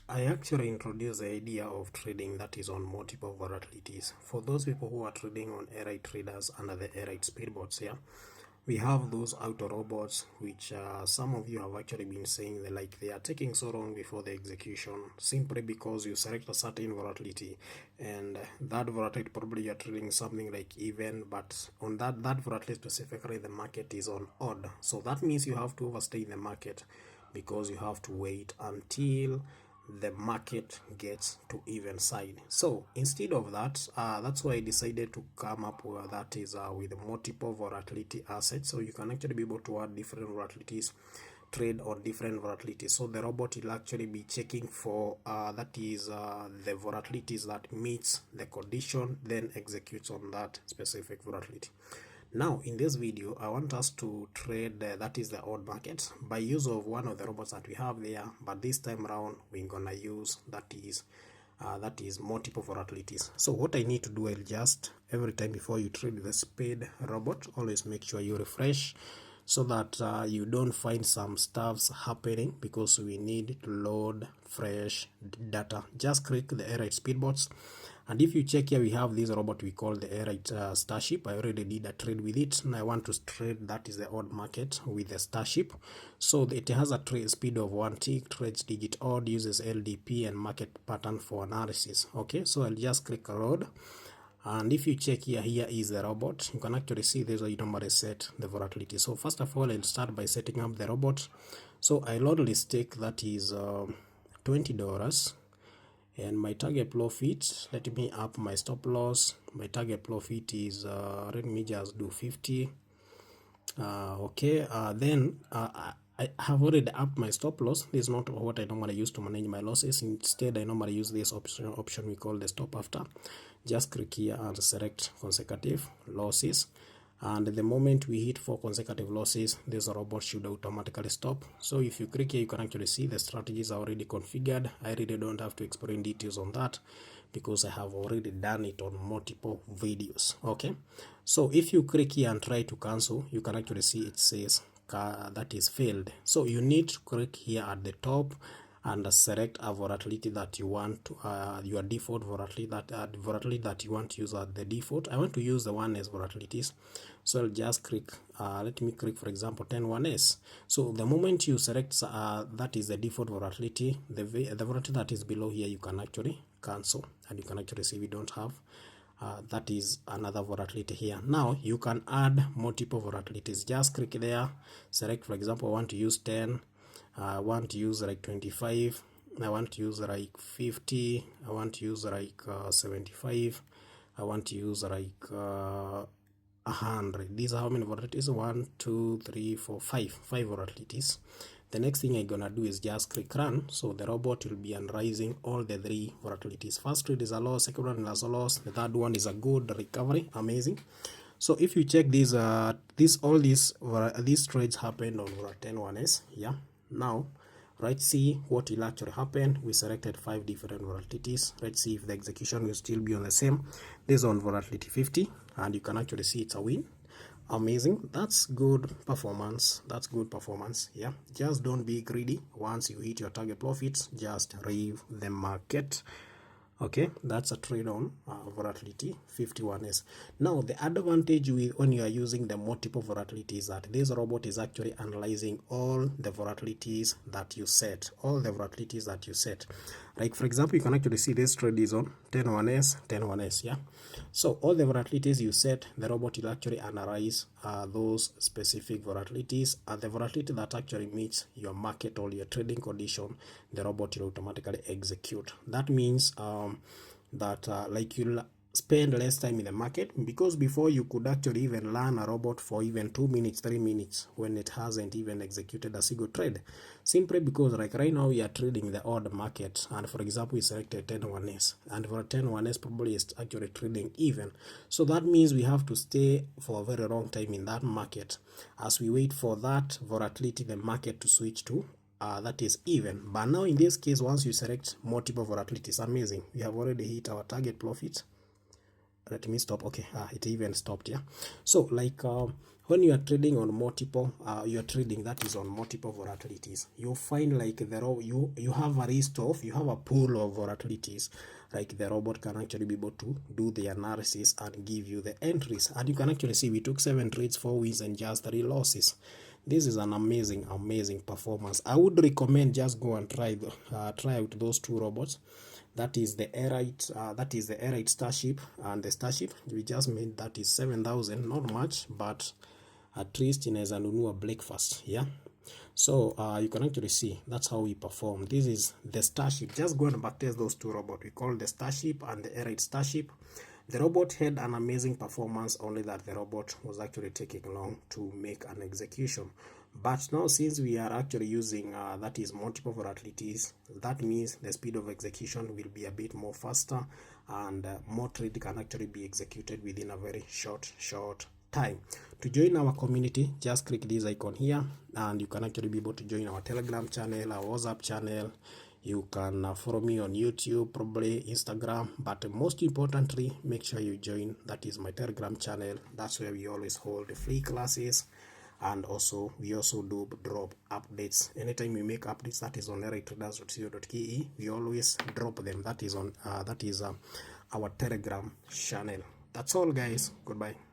I actually introduced the idea of trading that is on multiple volatilities. For those people who are trading on AI traders under the AI speedbots here, we have those auto robots which some of you have actually been saying they are taking so long before the execution simply because you select a certain volatility, and that volatility probably you're trading something like even, but on that volatility specifically the market is on odd, so that means you have to overstay in the market because you have to wait until the market gets to even side. So instead of that, that's why I decided to come up with that is with multiple volatility assets, so you can actually be able to add different volatilities, trade on different volatilities. So the robot will actually be checking for that is the volatilities that meets the condition, then executes on that specific volatility. Now in this video I want us to trade that is the odd market by use of one of the robots that we have there, but this time around we're gonna use that is multiple volatilities. So what I need to do, I'll just every time before you trade the speed robot, always make sure you refresh so that you don't find some stuffs happening, because we need to load fresh data. Just click the airite speedbots, and if you check here, we have this robot we call the airite starship. I already did a trade with it, and I want to trade that is the odd market with the starship. So it has a trade speed of 1 tick, trades digit odd, uses LDP and market pattern for analysis. Okay, so I'll just click load. And if you check here, here is the robot. You can actually see there's a normally set the volatility. So first of all, I'll start by setting up the robot. So I'll only stake that is $20, and my target profit, let me up my stop loss. My target profit is let me just do 50. Then I have already upped my stop loss. This is not what I normally use to manage my losses. Instead, I normally use this option we call the stop after. Just click here and select consecutive losses, and the moment we hit 4 consecutive losses, this robot should automatically stop. So if you click here, you can actually see the strategies are already configured. I really don't have to explain details on that because I have already done it on multiple videos. Okay, so if you click here and try to cancel, you can actually see it says that is failed. So you need to click here at the top and select a volatility that you want to, your default volatility, that you want to use at the default. I want to use the 1S volatilities, so I'll just click let me click for example 101S. So the moment you select that is the default volatility, the volatility that is below here you can actually cancel, and you can actually see we don't have that is another volatility here. Now you can add multiple volatilities. Just click there, select for example I want to use 10, I want to use like 25, I want to use like 50, I want to use like 75, I want to use like 100. These are how many volatilities? 1, 2, 3, 4, 5 volatilities. The next thing I'm gonna do is just click run, so the robot will be analyzing all the 3 volatilities. First trade is a loss, second one is a loss, the third one is a good recovery. Amazing. So if you check these all these trades happened on 101S. Yeah, now let's see what will actually happen. We selected 5 different volatilities. Let's see if the execution will still be on the same. This is on volatility 50, and you can actually see it's a win. Amazing. That's good performance. That's good performance. Yeah, just don't be greedy. Once you hit your target profits, just leave the market. Okay, that's a trade on volatility 51S. Now the advantage with when you are using the multiple volatilities is that this robot is actually analyzing all the volatilities that you set, like for example you can actually see this trade is on 101S. Yeah, so all the volatilities you set, the robot will actually analyze those specific volatilities, and the volatility that actually meets your market or your trading condition, the robot will automatically execute. That means that like you'll spend less time in the market, because before you could actually even learn a robot for even 2 minutes, 3 minutes when it hasn't even executed a single trade, simply because like right now we are trading the odd market, and for example we selected 101S, and for 101S probably is actually trading even. So that means we have to stay for a very long time in that market as we wait for that volatility, the market to switch to that is even. But now in this case, once you select multiple volatilities, amazing, we have already hit our target profit. let me stop. Okay, it even stopped. Yeah, so like when you are trading on multiple you are trading that is on multiple volatilities, you'll find like you have a list of, you have a pool of volatilities. Like the robot can actually be able to do the analysis and give you the entries, and you can actually see we took 7 trades, 4 wins and just 3 losses. This is an amazing performance. I would recommend just go and try out those 2 robots. That is the Airite Starship, and the Starship we just made, that is 7,000. Not much, but at least inaweza nunua breakfast. Yeah, so you can actually see that's how we perform. This is the Starship. Just go and backtest those 2 robots. We call the Starship and the Airite Starship. The robot had an amazing performance, only that the robot was actually taking long to make an execution. But now, since we are actually using that is multiple volatilities, that means the speed of execution will be a bit more faster, and more trade can actually be executed within a very short time. To join our community, just click this icon here, and you can actually be able to join our Telegram channel, our WhatsApp channel. You can follow me on YouTube, probably Instagram, but most importantly, make sure you join, that is my Telegram channel. That's where we always hold the free classes, and also we also do drop updates. Anytime we make updates, that is on eritraders.co.ke, we always drop them. That is on our Telegram channel. That's all, guys. Goodbye.